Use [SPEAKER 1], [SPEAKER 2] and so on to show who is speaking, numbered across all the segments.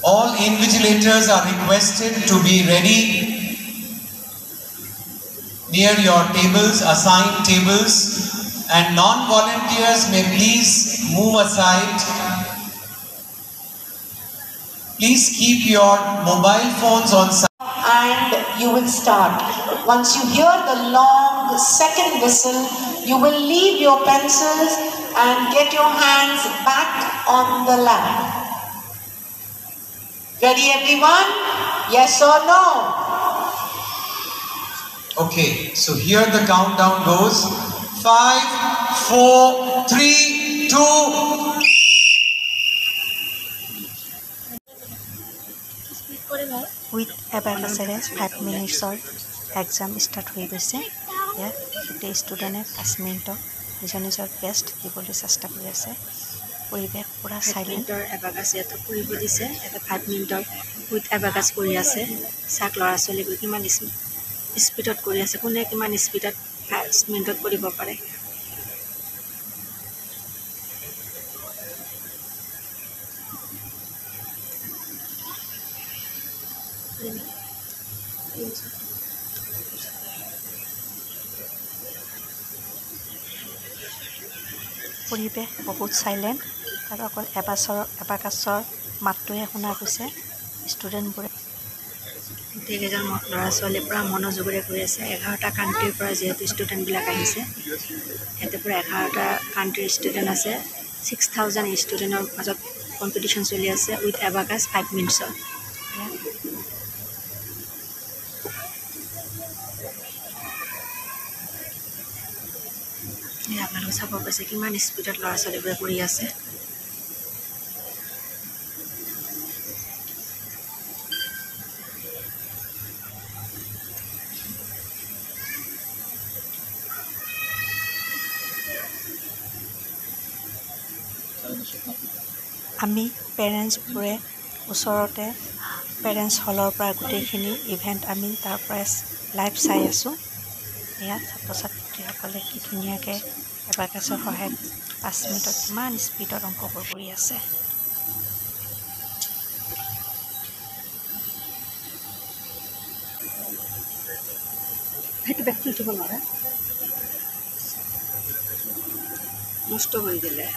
[SPEAKER 1] All invigilators are requested to be ready near your tables, assigned tables, and non-volunteers may please move aside. Please keep your mobile phones on silent.
[SPEAKER 2] And you will start. Once you hear the long second whistle, you will leave your pencils and get your hands back on the lap. Ready, everyone? Yes or no?
[SPEAKER 1] Okay, so here the countdown goes. 5, 4, 3, 2.
[SPEAKER 3] With abacusৰে 5 মিনিটছৰ exam start হৈ গৈছে। ইয়াত গোটেই ষ্টুডেণ্টে 5 মিনিটত নিজৰ best দিবলৈ চেষ্টা কৰি আছে। পৰিৱেশ পূৰা চাইলেণ্ট। এবাকাছ ইয়াতে কৰিব দিছে। ইয়াতে 5 মিনিটৰ উইথ এবাকাছ কৰি আছে। চাক ল'ৰা ছোৱালীবোৰ কিমান স্পীডত কৰি আছে, কোনে কিমান স্পীডত 5 মিনিটত কৰিব পাৰে। পৰিৱেশ বহুত চাইলেণ্ট, আৰু অকল এবাকাছৰ মাতটোহে শুনা গৈছে। ষ্টুডেণ্টবোৰে গোটেইকেইজন ল'ৰা ছোৱালীৰ পৰা মনোযোগেৰে কৰি আছে। 11টা কাণ্ট্ৰিৰ পৰা যিহেতু ষ্টুডেণ্টবিলাক আহিছে, ইয়াতে পৰা 11টা কাণ্ট্ৰিৰ ষ্টুডেণ্ট আছে। 6000 ষ্টুডেণ্টৰ মাজত কম্পিটিশ্যন চলি আছে উইথ এবাকাছ 5 মিনিটছৰ। আপোনালোকে চাব পাইছে কিমান স্পীডত ল'ৰা ছোৱালীবোৰে কৰি আছে। আমি পেৰেণ্টছবোৰে ওচৰতে পেৰেণ্টছ হলৰ পৰা গোটেইখিনি ইভেণ্ট আমি তাৰ পৰাই লাইভ চাই আছোঁ। ইয়াত ছাত্ৰ ছাত্ৰীসকলে কি ধুনীয়াকৈ এবাকাছৰ সহায়ত 5 মিনিটত কিমান স্পীডত অংকবোৰ কৰি আছে। সেইটো বেগ খুলি থ'ব নোৱাৰে, নষ্ট কৰি দিলে।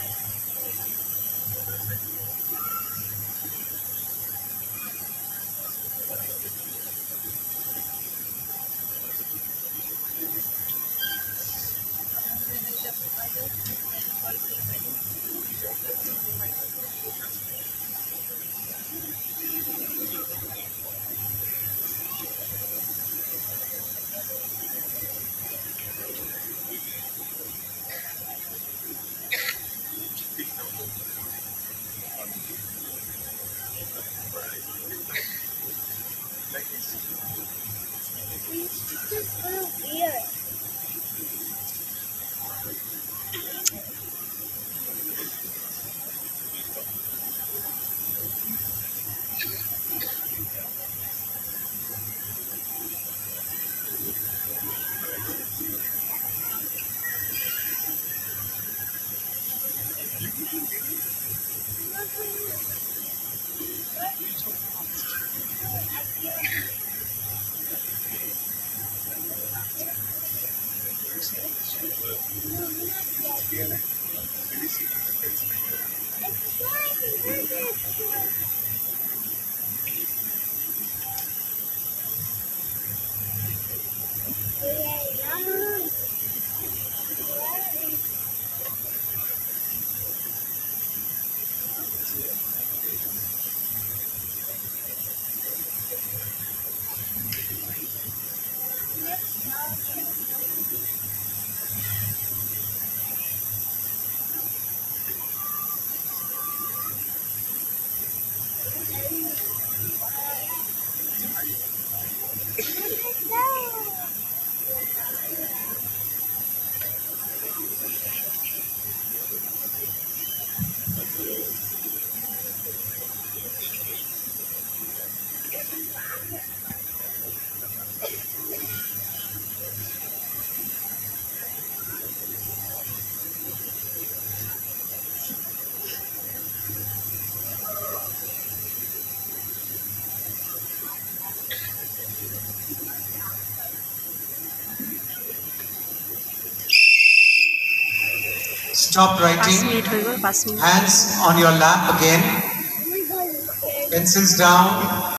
[SPEAKER 1] Stop
[SPEAKER 3] 5
[SPEAKER 1] writing.
[SPEAKER 3] মিনিট হৈ গ'ল 5 minute
[SPEAKER 1] Hands on your lap again. Pencils down.